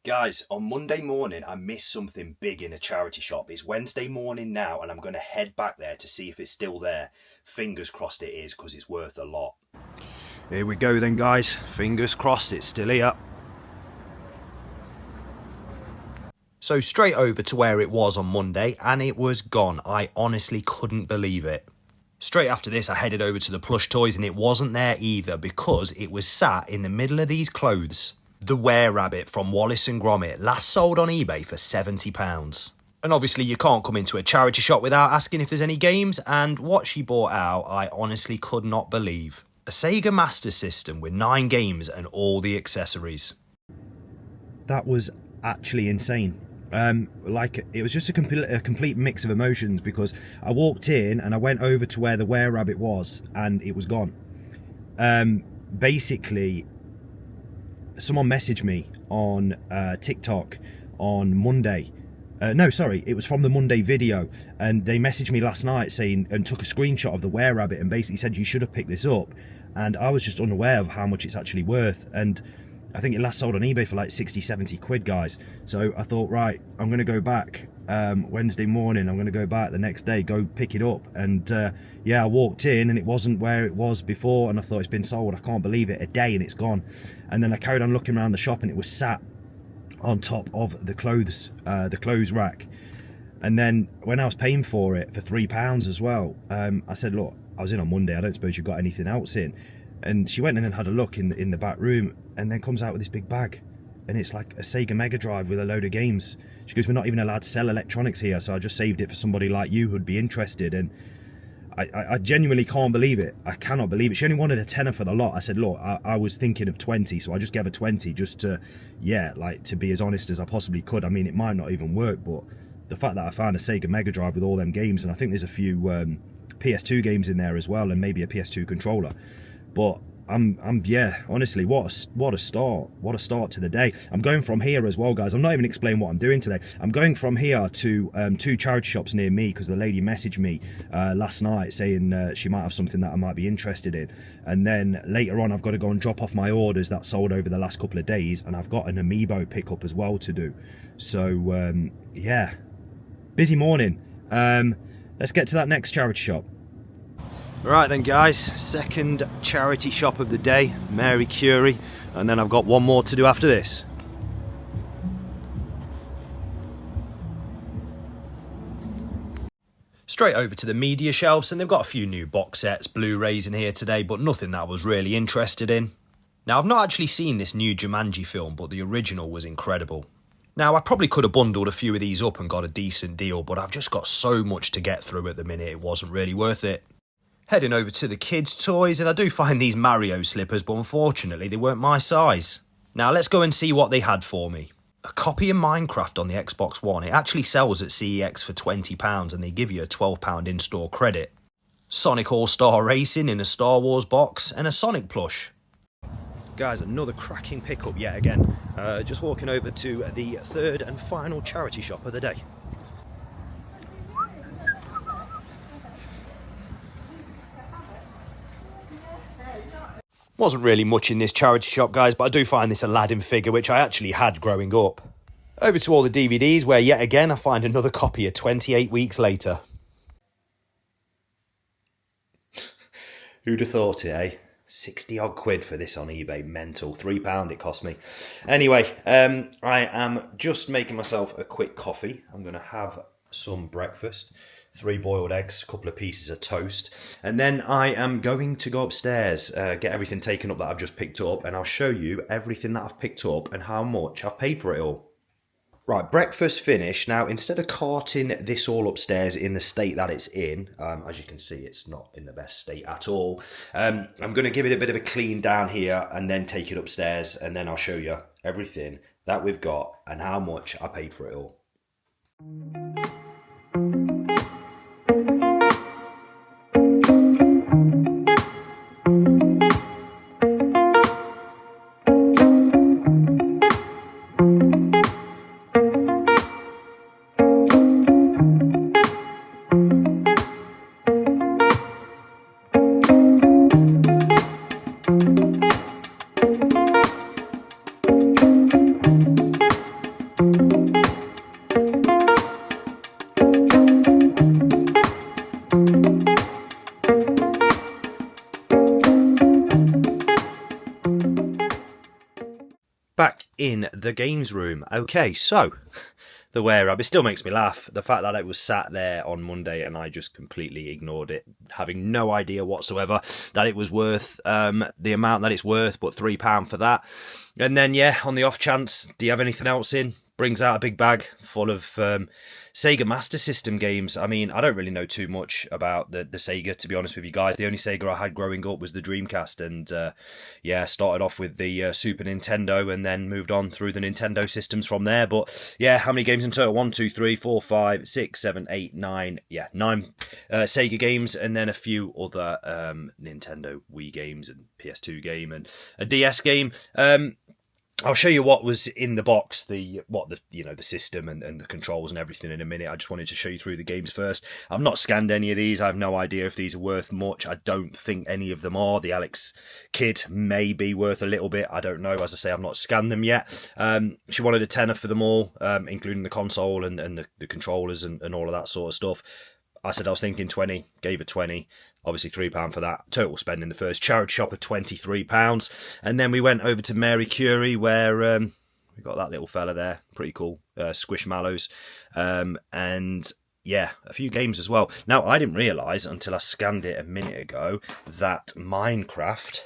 Guys, on Monday morning, I missed something big in a charity shop. It's Wednesday morning now, and I'm going to head back there to see if it's still there. Fingers crossed it is, because it's worth a lot. Here we go then, guys. Fingers crossed it's still here. So straight over to where it was on Monday, and it was gone. I honestly couldn't believe it. Straight after this, I headed over to the plush toys, and it wasn't there either because it was sat in the middle of these clothes. The Were-Rabbit from Wallace and Gromit, last sold on eBay for £70. And obviously you can't come into a charity shop without asking if there's any games, and what she bought out, I honestly could not believe. A Sega Master System with 9 games and all the accessories. That was actually insane. It was just a complete mix of emotions, because I walked in and I went over to where the Were-Rabbit was and it was gone. Basically, someone messaged me on TikTok on Monday. It was from the Monday video, and they messaged me last night saying, and took a screenshot of the Were-Rabbit and basically said you should have picked this up, and I was just unaware of how much it's actually worth. And I think it last sold on eBay for like 60-70 quid, guys. So I thought, right, I'm going to go back Wednesday morning. I'm going to go back the next day, go pick it up. And yeah, I walked in and it wasn't where it was before, and I thought, it's been sold. I can't believe it. A day and it's gone. And then I carried on looking around the shop, and it was sat on top of the clothes rack. And then when I was paying for it for £3 as well, I said, look, I was in on Monday. I don't suppose you've got anything else in. And she went in and had a look in the back room, and then comes out with this big bag, and it's like a Sega Mega Drive with a load of games. She goes, we're not even allowed to sell electronics here, so I just saved it for somebody like you who'd be interested. And I genuinely can't believe it. I cannot believe it. She only wanted a tenner for the lot. I said, look, I was thinking of 20, so I just gave her 20 just to, yeah, like, to be as honest as I possibly could. I mean, it might not even work, but the fact that I found a Sega Mega Drive with all them games, and I think there's a few PS2 games in there as well, and maybe a PS2 controller. But yeah, honestly, what a start to the day. I'm going from here as well, guys. I'm not even explaining what I'm doing today. I'm going from here to 2 charity shops near me, because the lady messaged me last night saying she might have something that I might be interested in. And then later on, I've got to go and drop off my orders that sold over the last couple of days, and I've got an Amiibo pickup as well to do. So yeah, busy morning. Let's get to that next charity shop. Right then, guys, second charity shop of the day, Mary Curie, and then I've got one more to do after this. Straight over to the media shelves, and they've got a few new box sets, Blu-rays in here today, but nothing that I was really interested in. Now, I've not actually seen this new Jumanji film, but the original was incredible. Now, I probably could have bundled a few of these up and got a decent deal, but I've just got so much to get through at the minute, it wasn't really worth it. Heading over to the kids' toys, and I do find these Mario slippers, but unfortunately they weren't my size. Now let's go and see what they had for me. A copy of Minecraft on the Xbox One. It actually sells at CEX for £20, and they give you a £12 in-store credit. Sonic All-Star Racing in a Star Wars box, and a Sonic plush. Guys, another cracking pickup yet again. Just walking over to the third and final charity shop of the day. Wasn't really much in this charity shop, guys, but I do find this Aladdin figure, which I actually had growing up. Over to all the DVDs, where yet again I find another copy of 28 Weeks Later. Who'd have thought it, eh? 60 odd quid for this on eBay. Mental. £3 it cost me. Anyway, I am just making myself a quick coffee. I'm going to have some breakfast. 3 boiled eggs, a couple of pieces of toast, and then I am going to go upstairs, get everything taken up that I've just picked up, and I'll show you everything that I've picked up and how much I've paid for it all. Right, breakfast finished. Now, instead of carting this all upstairs in the state that it's in, as you can see, it's not in the best state at all. I'm going to give it a bit of a clean down here and then take it upstairs, and then I'll show you everything that we've got and how much I paid for it all. in the games room. Okay, so the wear up, it still makes me laugh. The fact that it was sat there on Monday and I just completely ignored it, having no idea whatsoever that it was worth the amount that it's worth, but £3 for that. And then, yeah, on the off chance, do you have anything else in? Brings out a big bag full of Sega Master System games. I mean, I don't really know too much about the Sega, to be honest with you guys. The only Sega I had growing up was the Dreamcast, and yeah, started off with the Super Nintendo and then moved on through the Nintendo systems from there. But yeah, how many games in total? 1, 2, 3, 4, 5, 6, 7, 8, 9. Yeah, 9 Sega games, and then a few other Nintendo Wii games and PS2 game and a DS game. I'll show you what was in the box, the system and the controls and everything in a minute. I just wanted to show you through the games first. I've not scanned any of these. I have no idea if these are worth much. I don't think any of them are. The Alex Kidd may be worth a little bit. I don't know. As I say, I've not scanned them yet. She wanted a tenner for them all, including the console and the controllers and all of that sort of stuff. I said I was thinking 20, gave her 20. Obviously £3 for that. Total spend in the first charity shop of £23. And then we went over to Mary Curie, where we got that little fella there. Pretty cool. Squishmallows. And yeah, a few games as well. Now, I didn't realise until I scanned it a minute ago that Minecraft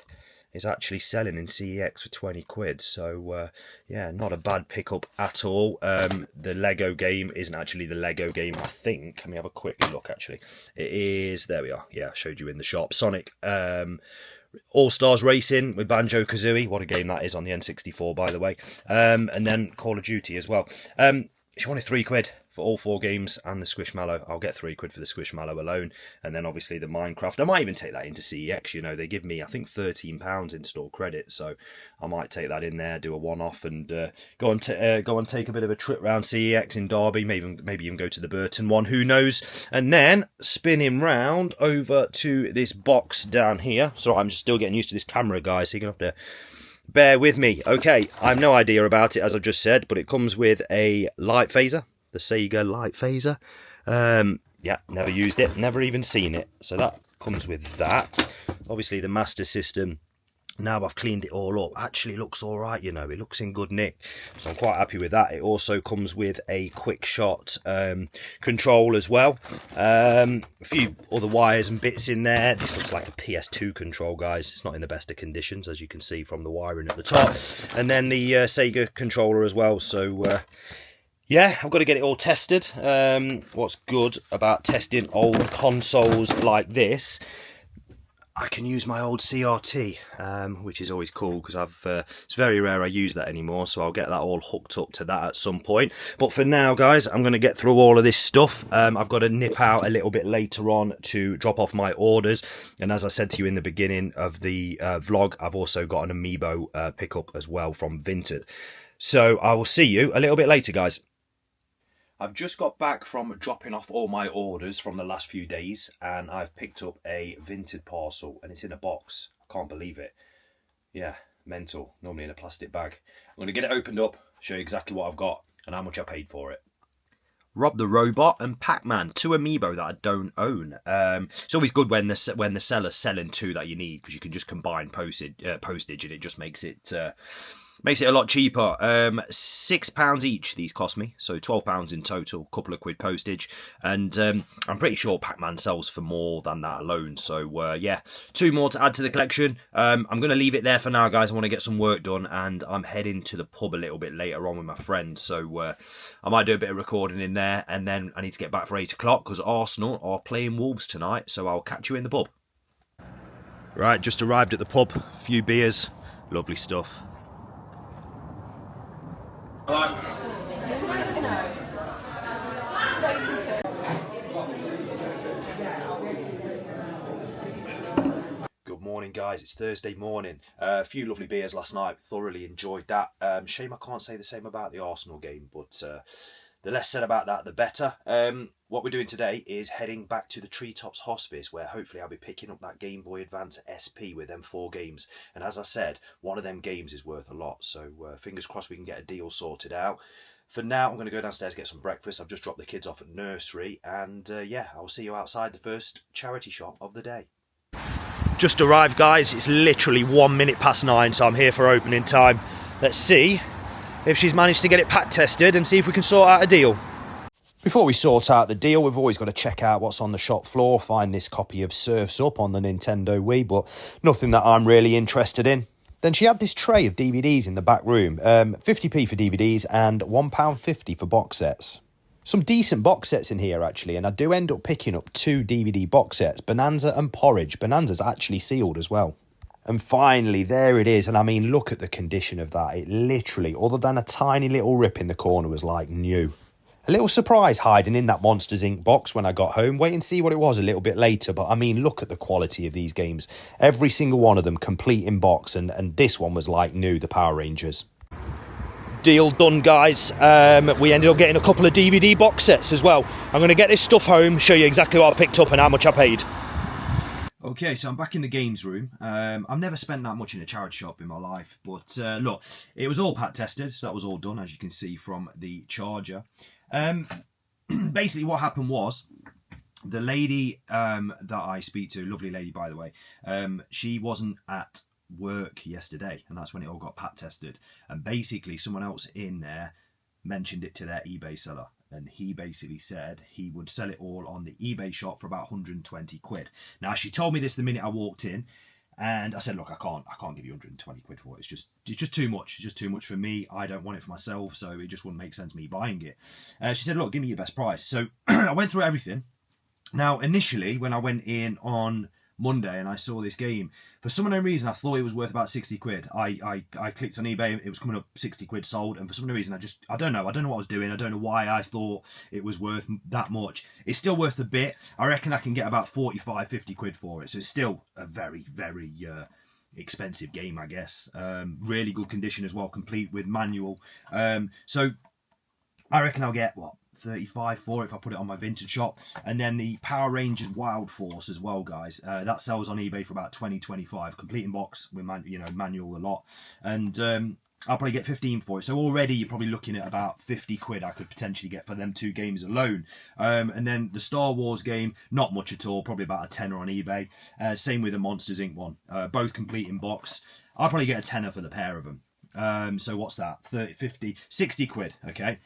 is actually selling in CEX for 20 quid. So, yeah, not a bad pickup at all. The Lego game isn't actually the Lego game, I think. Let me have a quick look, actually. It is, there we are. Yeah, I showed you in the shop. Sonic All-Stars Racing with Banjo-Kazooie. What a game that is on the N64, by the way. And then Call of Duty as well. She wanted 3 quid for all 4 games and the Squishmallow. I'll get 3 quid for the Squishmallow alone. And then obviously the Minecraft. I might even take that into CEX, you know. They give me, I think, £13 in store credit. So I might take that in there, do a one-off, and go and take a bit of a trip around CEX in Derby. Maybe even go to the Burton one. Who knows? And then spinning round over to this box down here. So I'm just still getting used to this camera, guys. So you're going to have to bear with me. Okay, I have no idea about it, as I've just said, but it comes with a light phaser. The Sega light phaser. Yeah, never used it, never even seen it. So that comes with that. Obviously the Master System, now I've cleaned it all up, actually looks all right, you know. It looks in good nick. So I'm quite happy with that. It also comes with a quick shot control as well. A few other wires and bits in there. This looks like a PS2 control, guys. It's not in the best of conditions, as you can see from the wiring at the top. And then the Sega controller as well. So yeah, I've got to get it all tested. What's good about testing old consoles like this, I can use my old CRT, which is always cool because it's very rare I use that anymore, so I'll get that all hooked up to that at some point. But for now, guys, I'm going to get through all of this stuff. I've got to nip out a little bit later on to drop off my orders, and as I said to you in the beginning of the vlog, I've also got an Amiibo pickup as well from Vinted. So I will see you a little bit later, guys. I've just got back from dropping off all my orders from the last few days, and I've picked up a Vinted parcel, and it's in a box. I can't believe it. Yeah, mental. Normally in a plastic bag. I'm going to get it opened up, show you exactly what I've got and how much I paid for it. Rob the Robot and Pac-Man, 2 Amiibo that I don't own. It's always good when the seller's selling 2 that you need, because you can just combine postage and it just makes it a lot cheaper. £6 each these cost me, so £12 in total, couple of quid postage, and I'm pretty sure Pac-Man sells for more than that alone. So yeah, 2 more to add to the collection. I'm going to leave it there for now, guys. I want to get some work done, and I'm heading to the pub a little bit later on with my friend, so I might do a bit of recording in there, and then I need to get back for 8 o'clock because Arsenal are playing Wolves tonight, so I'll catch you in the pub. Right, just arrived at the pub, a few beers, lovely stuff. Good morning, guys. It's Thursday morning. A few lovely beers last night. Thoroughly enjoyed that. Shame I can't say the same about the Arsenal game, but the less said about that, the better. What we're doing today is heading back to the Treetops Hospice, where hopefully I'll be picking up that Game Boy Advance SP with them 4 games. And as I said, one of them games is worth a lot, so fingers crossed we can get a deal sorted out. For now, I'm going to go downstairs and get some breakfast. I've just dropped the kids off at nursery, and yeah, I'll see you outside the first charity shop of the day. Just arrived, guys. It's literally 1 minute past 9, so I'm here for opening time. Let's see if she's managed to get it pack tested and see if we can sort out a deal. Before we sort out the deal, we've always got to check out what's on the shop floor, find this copy of Surf's Up on the Nintendo Wii, but nothing that I'm really interested in. Then she had this tray of DVDs in the back room, 50p for DVDs and £1.50 for box sets. Some decent box sets in here, actually, and I do end up picking up 2 DVD box sets, Bonanza and Porridge. Bonanza's actually sealed as well. And finally, there it is, and I mean, look at the condition of that. It literally, other than a tiny little rip in the corner, was like new. A little surprise hiding in that Monsters Inc. box when I got home. Wait and see what it was a little bit later. But I mean, look at the quality of these games. Every single one of them complete in box. And this one was like new, the Power Rangers. Deal done, guys. We ended up getting a couple of DVD box sets as well. I'm going to get this stuff home, show you exactly what I picked up and how much I paid. Okay, so I'm back in the games room. I've never spent that much in a charity shop in my life. But look, it was all pack tested. So that was all done, as you can see from the charger. Basically what happened was the lady that I speak to, lovely lady by the way, she wasn't at work yesterday, and that's when it all got pat tested, and basically someone else in there mentioned it to their eBay seller, and he basically said he would sell it all on the eBay shop for about 120 quid. Now she told me this the minute I walked in, and I said, look, I can't give you 120 quid for it. It's just too much. It's just too much for me. I don't want it for myself, so it just wouldn't make sense me buying it. She said, look, give me your best price. So I went through everything. Now, initially, when I went in on Monday and I saw this game, for some unknown reason, I thought it was worth about 60 quid. I clicked on eBay, it was coming up 60 quid sold, and for some unknown reason, I don't know what I was doing. I don't know why I thought it was worth that much. It's still worth a bit. I reckon I can get about 45, 50 quid for it. So it's still a very, very expensive game, I guess. Really good condition as well, complete with manual. So I reckon I'll get, what, 35 for it if I put it on my vintage shop. And then the Power Rangers Wild Force as well, guys. That sells on eBay for about 20-25, complete in box with manual a lot. And I'll probably get 15 for it. So already you're probably looking at about 50 quid I could potentially get for them 2 games alone. And then the Star Wars game, not much at all, probably about a tenner on eBay. Same with the Monsters Inc. one, both complete in box. I'll probably get a tenner for the pair of them. So what's that? 30, 50, 60 quid, okay?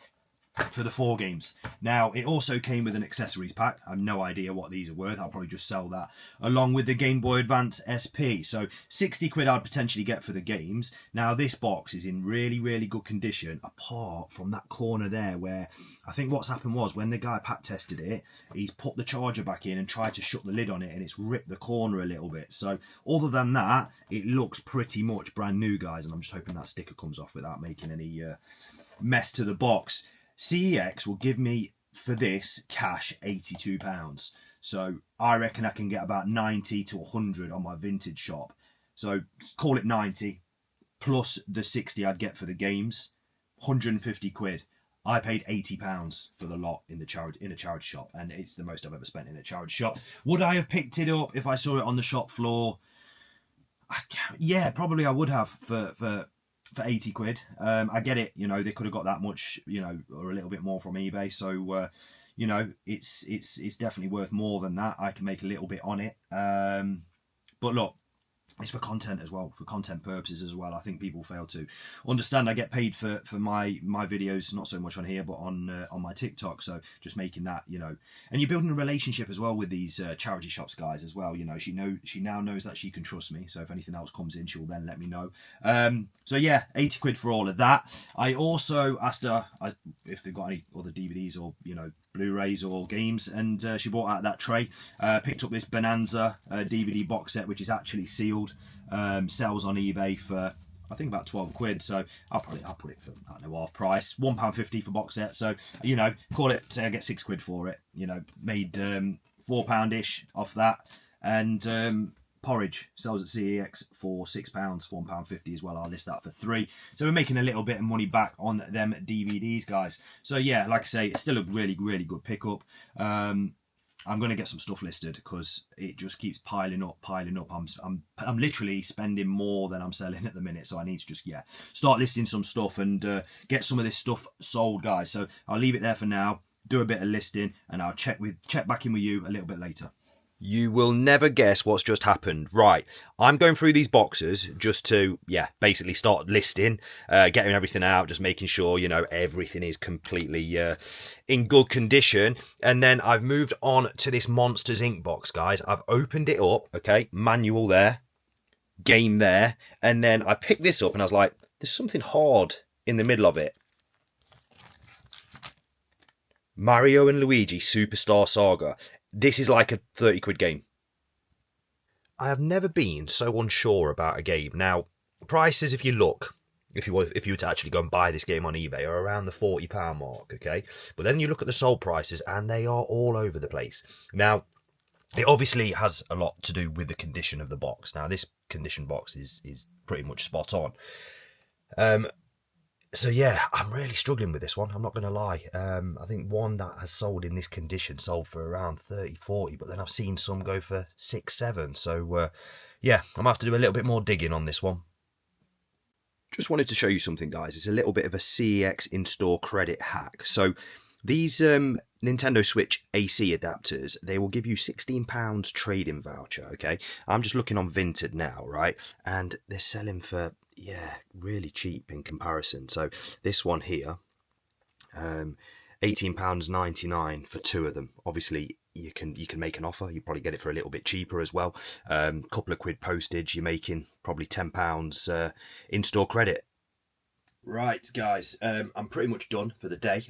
For the 4 games. Now, it also came with an accessories pack. I have no idea what these are worth. I'll probably just sell that along with the Game Boy Advance SP. So 60 quid I'd potentially get for the games. Now, this box is in really, really good condition, apart from that corner there where I think what's happened was when the guy pack tested it, he's put the charger back in and tried to shut the lid on it, and it's ripped the corner a little bit. So other than that, it looks pretty much brand new, guys, and I'm just hoping that sticker comes off without making any mess to the box. CEX will give me, for this, cash £82. So I reckon I can get about 90 to 100 on my vintage shop. So call it 90, plus the 60 I'd get for the games, 150 quid. I paid £80 for the lot in a charity shop, and it's the most I've ever spent in a charity shop. Would I have picked it up if I saw it on the shop floor? Yeah, probably I would have for 80 quid. I get it, they could have got that much, or a little bit more from eBay. So, it's definitely worth more than that. I can make a little bit on it. But look, it's for content as well, for content purposes as well. I think people fail to understand I get paid for my videos, not so much on here, but on my TikTok. So just making that, and you're building a relationship as well with these charity shops guys as well. She now knows that she can trust me. So if anything else comes in, she'll then let me know. So yeah, 80 quid for all of that. I also asked her if they've got any other DVDs or, Blu-rays or games, and she brought out that tray. Picked up this Bonanza DVD box set, which is actually sealed. Sells on eBay for I think about 12 quid. So I'll put it for, I don't know, half price, £1.50 for box set. So call it, say I get 6 quid for it. Made £4-ish off that, and Porridge sells at CEX for £6, £1.50 as well. I'll list that for 3. So we're making a little bit of money back on them DVDs, guys. So yeah, like I say, it's still a really, really good pickup. I'm going to get some stuff listed because it just keeps piling up. I'm literally spending more than I'm selling at the minute. So I need to just, start listing some stuff and get some of this stuff sold, guys. So I'll leave it there for now, do a bit of listing, and I'll check back in with you a little bit later. You will never guess what's just happened. Right, I'm going through these boxes just to, basically start listing, getting everything out, just making sure, everything is completely in good condition. And then I've moved on to this Monsters Inc. box, guys. I've opened it up, okay, manual there, game there, and then I picked this up and I was like, there's something hard in the middle of it. Mario and Luigi Superstar Saga. This is like a 30 quid game. I have never been so unsure about a game. Now, prices, if you look, if you were to actually go and buy this game on eBay, are around the £40 mark, okay? But then you look at the sold prices and they are all over the place. Now, it obviously has a lot to do with the condition of the box. Now, this condition box is pretty much spot on. So yeah, I'm really struggling with this one. I'm not going to lie. I think one that has sold in this condition sold for around 30, 40, but then I've seen some go for 6, 7. So yeah, I'm going to have to do a little bit more digging on this one. Just wanted to show you something, guys. It's a little bit of a CEX in-store credit hack. So these Nintendo Switch AC adapters, they will give you £16 trade-in voucher, okay? I'm just looking on Vinted now, right? And they're selling for, really cheap in comparison. So this one here, £18.99 for 2 of them. Obviously, you can make an offer. You probably get it for a little bit cheaper as well. Couple of quid postage. You're making probably £10 in-store credit. Right, guys, I'm pretty much done for the day.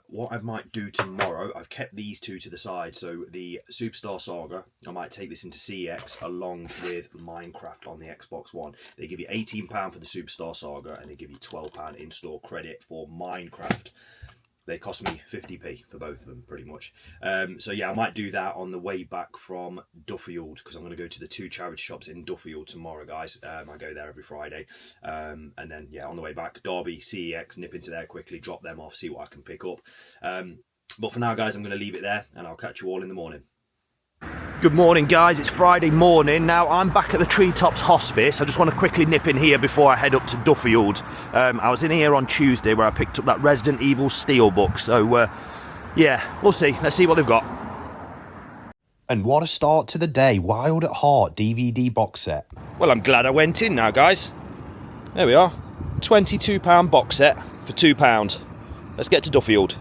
What I might do tomorrow, I've kept these two to the side. So the Superstar Saga, I might take this into CEX along with Minecraft on the Xbox One. They give you £18 for the Superstar Saga and they give you £12 in-store credit for Minecraft. They cost me 50p for both of them, pretty much. So yeah, I might do that on the way back from Duffield, because I'm going to go to the 2 charity shops in Duffield tomorrow, guys. I go there every Friday. And then, yeah, on the way back, Derby, CEX, nip into there quickly, drop them off, see what I can pick up. But for now, guys, I'm going to leave it there, and I'll catch you all in the morning. Good morning, guys. It's Friday morning. Now, I'm back at the Treetops Hospice. I just want to quickly nip in here before I head up to Duffield. I was in here on Tuesday where I picked up that Resident Evil Steelbook. So, yeah, we'll see. Let's see what they've got. And what a start to the day. Wild at Heart DVD box set. Well, I'm glad I went in now, guys. There we are. £22 box set for £2. Let's get to Duffield.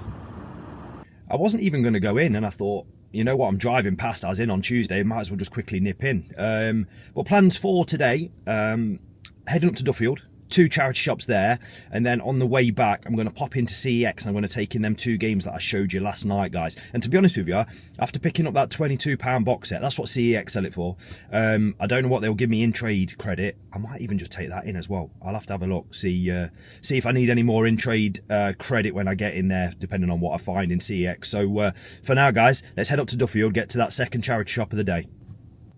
I wasn't even going to go in, and I thought, you know what, I'm driving past, I was in on Tuesday, might as well just quickly nip in. But plans for today, heading up to Duffield, 2 charity shops there, and then on the way back, I'm going to pop into CEX and I'm going to take in them 2 games that I showed you last night, guys. And to be honest with you, after picking up that £22 box set, that's what CEX sell it for. I don't know what they'll give me in trade credit. I might even just take that in as well. I'll have to have a look, see if I need any more in trade credit when I get in there, depending on what I find in CEX. So for now, guys, let's head up to Duffield, get to that second charity shop of the day.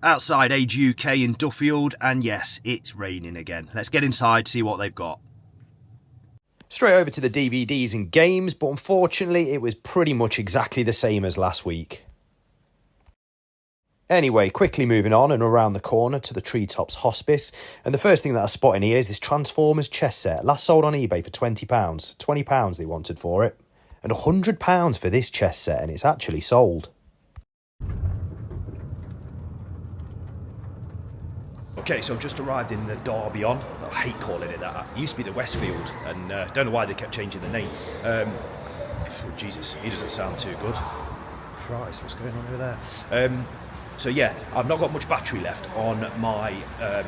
Outside Age UK in Duffield, and yes, it's raining again. Let's get inside, see what they've got. Straight over to the DVDs and games, but unfortunately it was pretty much exactly the same as last week. Anyway, quickly moving on and around the corner to the Treetops Hospice, and the first thing that I spot in here is this Transformers chess set, last sold on eBay for £20. £20 they wanted for it, and £100 for this chess set, and it's actually sold. Okay, so I've just arrived in the Derby on. I hate calling it that. It used to be the Westfield, and don't know why they kept changing the name. Jesus, he doesn't sound too good. Christ, what's going on over there? So yeah, I've not got much battery left on my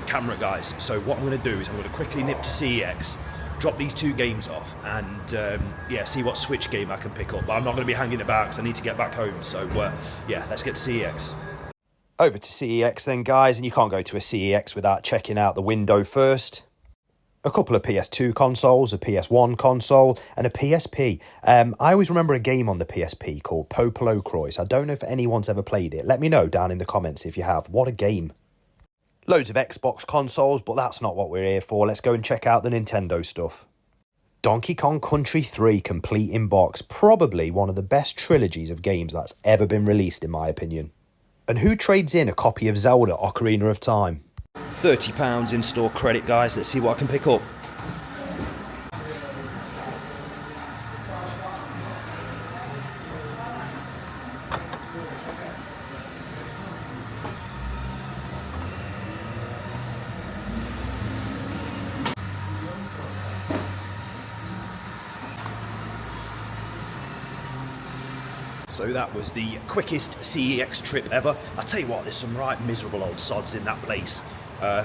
camera, guys. So what I'm going to do is I'm going to quickly nip to CEX, drop these 2 games off, and yeah, see what Switch game I can pick up. But I'm not going to be hanging about because I need to get back home. So yeah, let's get to CEX. Over to CEX then, guys, and you can't go to a CEX without checking out the window first. A couple of PS2 consoles, a PS1 console, and a PSP. I always remember a game on the PSP called Popolo Croix. I don't know if anyone's ever played it. Let me know down in the comments if you have. What a game. Loads of Xbox consoles, but that's not what we're here for. Let's go and check out the Nintendo stuff. Donkey Kong Country 3 complete in box. Probably one of the best trilogies of games that's ever been released, in my opinion. And who trades in a copy of Zelda Ocarina of Time? £30 in-store credit, guys. Let's see what I can pick up. So that was the quickest CEX trip ever. I tell you what, there's some right miserable old sods in that place.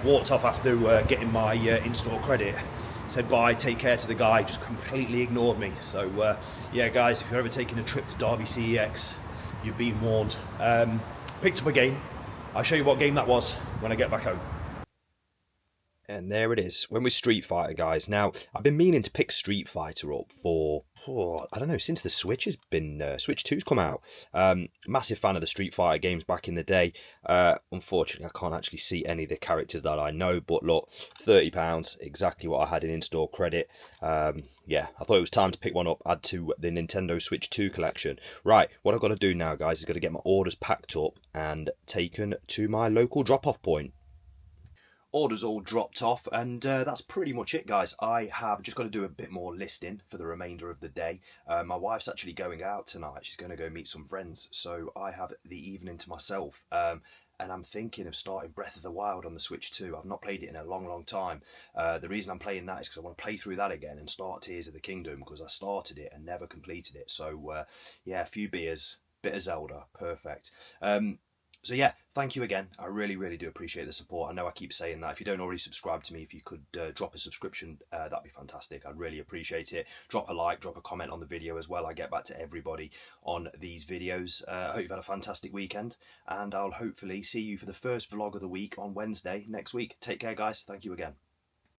Walked off after getting my in-store credit. Said bye, take care to the guy, just completely ignored me. So yeah guys, if you're ever taking a trip to Derby CEX, you've been warned. Picked up a game. I'll show you what game that was when I get back home. And there it is. When we're Street Fighter, guys. Now, I've been meaning to pick Street Fighter up for, I don't know, since the Switch has been, Switch 2's come out. Massive fan of the Street Fighter games back in the day. Unfortunately, I can't actually see any of the characters that I know, but look, £30, exactly what I had in in-store credit. Yeah, I thought it was time to pick one up, add to the Nintendo Switch 2 collection. Right, what I've got to do now, guys, is got to get my orders packed up and taken to my local drop-off point. Orders all dropped off, and that's pretty much it, guys. I have just got to do a bit more listing for the remainder of the day. My wife's actually going out tonight. She's going to go meet some friends, so I have the evening to myself. And I'm thinking of starting Breath of the Wild on the Switch 2. I've not played it in a long, long time. The reason I'm playing that is because I want to play through that again and start Tears of the Kingdom, because I started it and never completed it. So yeah, a few beers, bit of Zelda, perfect. So yeah, thank you again. I really, really do appreciate the support. I know I keep saying that. If you don't already subscribe to me, if you could drop a subscription, that'd be fantastic. I'd really appreciate it. Drop a like, drop a comment on the video as well. I get back to everybody on these videos. I hope you've had a fantastic weekend, and I'll hopefully see you for the first vlog of the week on Wednesday next week. Take care, guys. Thank you again.